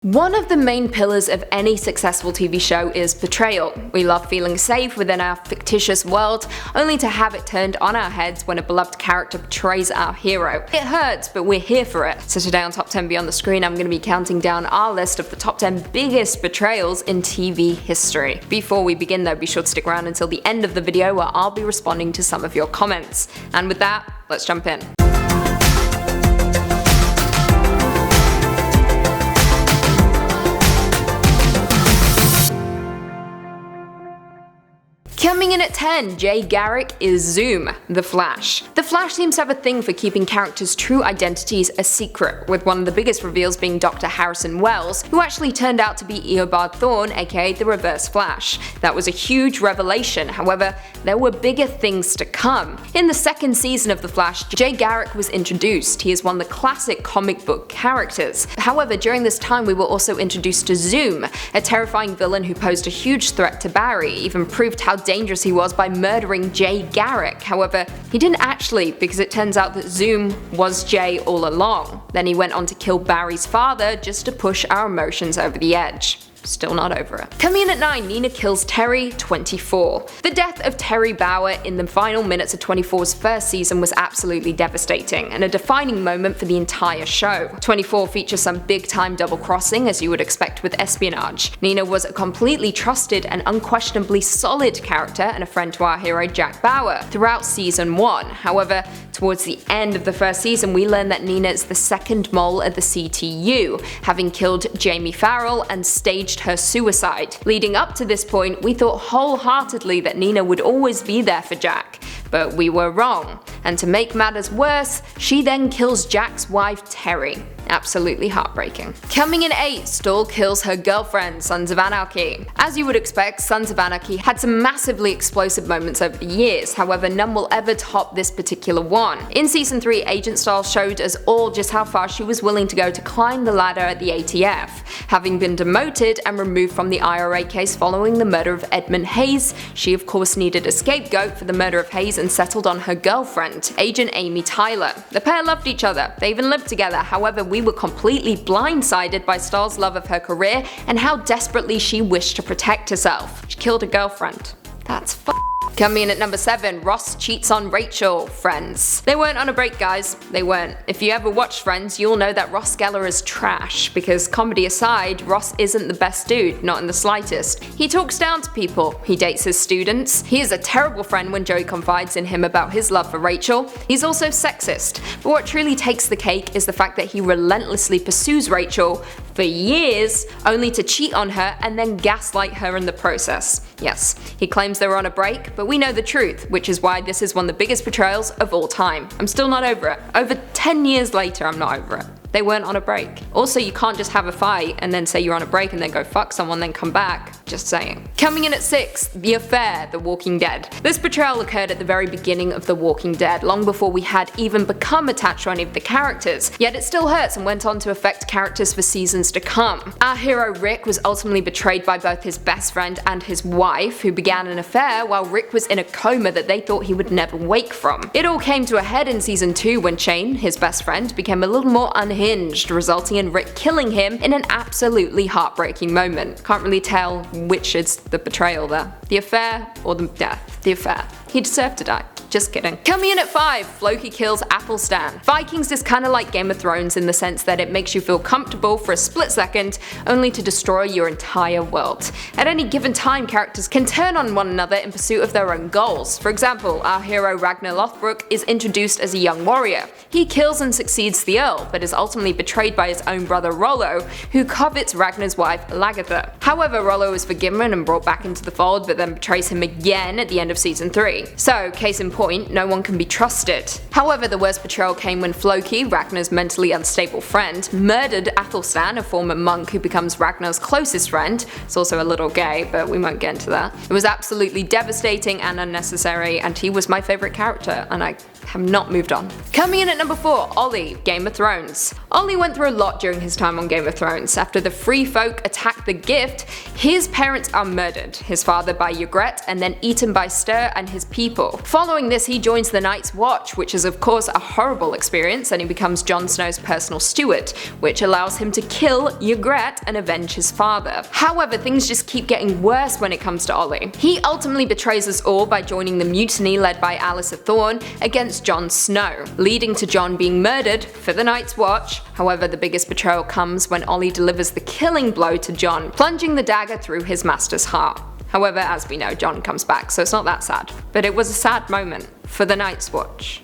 One of the main pillars of any successful TV show is betrayal. We love feeling safe within our fictitious world, only to have it turned on our heads when a beloved character betrays our hero. It hurts, but we're here for it. So today on Top 10 Beyond the Screen, I'm going to be counting down our list of the top 10 biggest betrayals in TV history. Before we begin though, be sure to stick around until the end of the video where I'll be responding to some of your comments. And with that, let's jump in. Coming in at 10, Jay Garrick is Zoom, The Flash. The Flash seems to have a thing for keeping characters' true identities a secret, with one of the biggest reveals being Dr. Harrison Wells, who actually turned out to be Eobard Thawne, aka the Reverse Flash. That was a huge revelation, however, there were bigger things to come. In the second season of The Flash, Jay Garrick was introduced. He is one of the classic comic book characters. However, during this time we were also introduced to Zoom, a terrifying villain who posed a huge threat to Barry, even proved how dangerous he was by murdering Jay Garrick. However, he didn't actually, because it turns out that Zoom was Jay all along. Then he went on to kill Barry's father just to push our emotions over the edge. Still not over it. Coming in at 9, Nina kills Terry, 24. The death of Terry Bauer in the final minutes of 24's first season was absolutely devastating, and a defining moment for the entire show. 24 features some big-time double-crossing, as you would expect with espionage. Nina was a completely trusted and unquestionably solid character and a friend to our hero Jack Bauer throughout season 1. However, towards the end of the first season, we learn that Nina is the second mole at the CTU, having killed Jamie Farrell and staged her suicide. Leading up to this point, we thought wholeheartedly that Nina would always be there for Jack, but we were wrong. And to make matters worse, she then kills Jack's wife Terry. Absolutely heartbreaking. Coming in 8, Stahl kills her girlfriend, Sons of Anarchy. As you would expect, Sons of Anarchy had some massively explosive moments over the years, however none will ever top this particular one. In season 3, Agent Stahl showed us all just how far she was willing to go to climb the ladder at the ATF. Having been demoted and removed from the IRA case following the murder of Edmund Hayes, she of course needed a scapegoat for the murder of Hayes and settled on her girlfriend, Agent Amy Tyler. The pair loved each other, they even lived together, however we were completely blindsided by Stahl's love of her career and how desperately she wished to protect herself. She killed her girlfriend. That's Coming in at number 7, Ross cheats on Rachel, Friends. They weren't on a break, guys. They weren't. If you ever watched Friends, you'll know that Ross Geller is trash, because comedy aside, Ross isn't the best dude, not in the slightest. He talks down to people, he dates his students, he is a terrible friend when Joey confides in him about his love for Rachel, he's also sexist. But what truly takes the cake is the fact that he relentlessly pursues Rachel for years, only to cheat on her and then gaslight her in the process. Yes, he claims they were on a break, but we know the truth, which is why this is one of the biggest betrayals of all time. I'm still not over it. Over 10 years later, I'm not over it. They weren't on a break. Also, you can't just have a fight and then say you're on a break and then go fuck someone, then come back. Just saying. Coming in at 6, The Affair, The Walking Dead. This betrayal occurred at the very beginning of The Walking Dead, long before we had even become attached to any of the characters, yet it still hurts and went on to affect characters for seasons to come. Our hero Rick was ultimately betrayed by both his best friend and his wife, who began an affair while Rick was in a coma that they thought he would never wake from. It all came to a head in season 2 when Shane, his best friend, became a little more unhinged, resulting in Rick killing him in an absolutely heartbreaking moment. Can't really tell which is the betrayal there. The affair or the death? The affair. He deserved to die. Just kidding. Coming in at 5, Floki kills Athelstan. Vikings is kinda like Game of Thrones in the sense that it makes you feel comfortable for a split second, only to destroy your entire world. At any given time, characters can turn on one another in pursuit of their own goals. For example, our hero Ragnar Lothbrok is introduced as a young warrior. He kills and succeeds the Earl, but is ultimately betrayed by his own brother Rollo, who covets Ragnar's wife Lagertha. However, Rollo is forgiven and brought back into the fold, but then betrays him again at the end of season 3. So, case in point, no one can be trusted. However, the worst betrayal came when Floki, Ragnar's mentally unstable friend, murdered Athelstan, a former monk who becomes Ragnar's closest friend. It's also a little gay, but we won't get into that. It was absolutely devastating and unnecessary, and he was my favorite character, and I have not moved on. Coming in at number 4, Olli, Game of Thrones. Olli went through a lot during his time on Game of Thrones. After the Free Folk attack the Gift, his parents are murdered, his father by Ygritte and then eaten by Styr and his people. Following this, he joins the Night's Watch, which is of course a horrible experience, and he becomes Jon Snow's personal steward, which allows him to kill Ygritte and avenge his father. However, things just keep getting worse when it comes to Olli. He ultimately betrays us all by joining the mutiny led by Alliser Thorne against Jon Snow, leading to Jon being murdered for the Night's Watch. However, the biggest betrayal comes when Olli delivers the killing blow to Jon, plunging the dagger through his master's heart. However, as we know, Jon comes back, so it's not that sad. But it was a sad moment for the Night's Watch.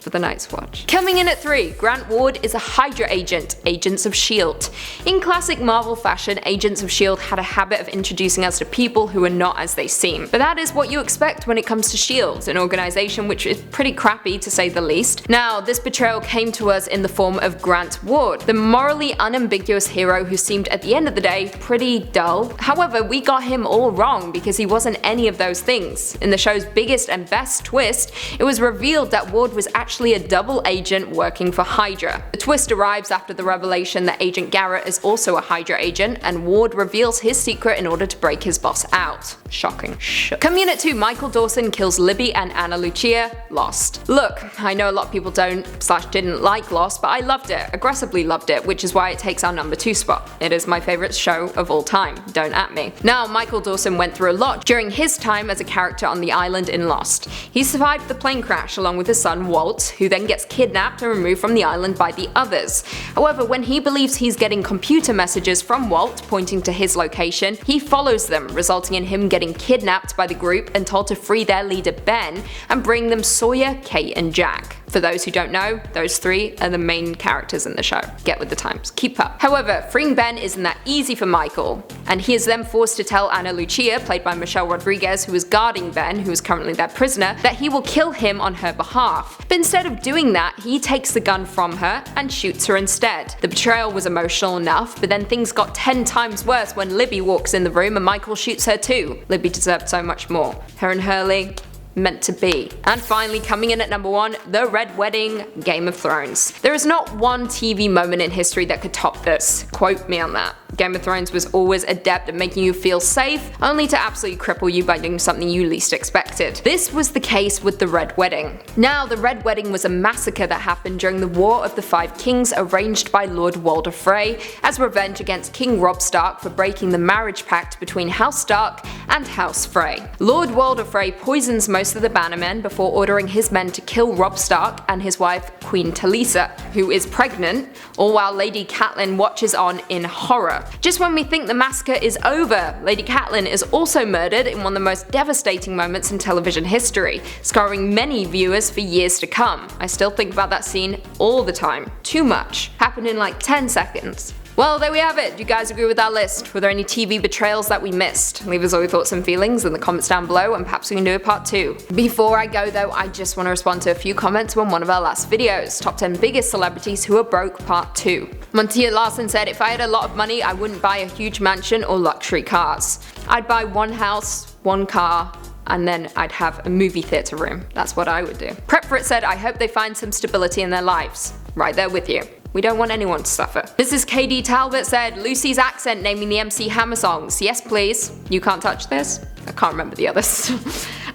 Coming in at 3, Grant Ward is a Hydra agent, Agents of S.H.I.E.L.D. In classic Marvel fashion, Agents of S.H.I.E.L.D. had a habit of introducing us to people who are not as they seem. But that is what you expect when it comes to S.H.I.E.L.D., an organization which is pretty crappy to say the least. Now, this betrayal came to us in the form of Grant Ward, the morally unambiguous hero who seemed at the end of the day pretty dull. However, we got him all wrong because he wasn't any of those things. In the show's biggest and best twist, it was revealed that Ward was actually a double agent working for Hydra. The twist arrives after the revelation that Agent Garrett is also a Hydra agent, and Ward reveals his secret in order to break his boss out. Shocking. Coming in at 2, Michael Dawson kills Libby and Ana Lucia, Lost. Look, I know a lot of people didn't like Lost, but I loved it, aggressively loved it, which is why it takes our number 2 spot. It is my favourite show of all time, don't at me. Now, Michael Dawson went through a lot during his time as a character on the island in Lost. He survived the plane crash along with his son Walt, who then gets kidnapped and removed from the island by the others. However, when he believes he's getting computer messages from Walt pointing to his location, he follows them, resulting in him getting kidnapped by the group and told to free their leader Ben and bring them Sawyer, Kate and Jack. For those who don't know, those 3 are the main characters in the show. Get with the times, keep up. However, freeing Ben isn't that easy for Michael, and he is then forced to tell Ana Lucia, played by Michelle Rodriguez, who is guarding Ben, who is currently their prisoner, that he will kill him on her behalf. But instead of doing that, he takes the gun from her and shoots her instead. The betrayal was emotional enough, but then things got 10 times worse when Libby walks in the room and Michael shoots her too. Libby deserved so much more. Her and Hurley, meant to be. And finally, coming in at number 1, The Red Wedding, Game of Thrones. There is not one TV moment in history that could top this. Quote me on that. Game of Thrones was always adept at making you feel safe, only to absolutely cripple you by doing something you least expected. This was the case with the Red Wedding. Now, the Red Wedding was a massacre that happened during the War of the Five Kings arranged by Lord Walder Frey as revenge against King Robb Stark for breaking the marriage pact between House Stark and House Frey. Lord Walder Frey poisons most of the bannermen before ordering his men to kill Robb Stark and his wife Queen Talisa, who is pregnant, all while Lady Catelyn watches on in horror. Just when we think the massacre is over, Lady Catelyn is also murdered in one of the most devastating moments in television history, scarring many viewers for years to come. I still think about that scene all the time. Too much. Happened in like 10 seconds. Well, there we have it. Do you guys agree with our list? Were there any TV betrayals that we missed? Leave us all your thoughts and feelings in the comments down below, and perhaps we can do a part 2. Before I go though, I just want to respond to a few comments on one of our last videos, Top 10 Biggest Celebrities Who Are Broke Part 2. Montia Larson said, if I had a lot of money, I wouldn't buy a huge mansion or luxury cars. I'd buy one house, one car, and then I'd have a movie theatre room. That's what I would do. Prep for It said, I hope they find some stability in their lives. Right there with you. We don't want anyone to suffer. Mrs. KD Talbot said, Lucy's accent naming the MC Hammer songs. Yes please. You can't touch this? I can't remember the others.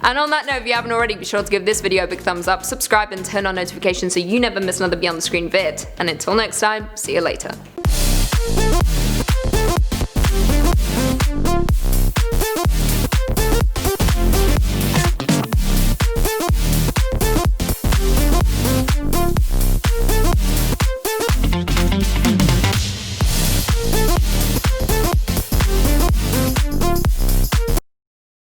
And on that note, if you haven't already, be sure to give this video a big thumbs up, subscribe and turn on notifications so you never miss another Beyond the Screen vid. And until next time, see you later.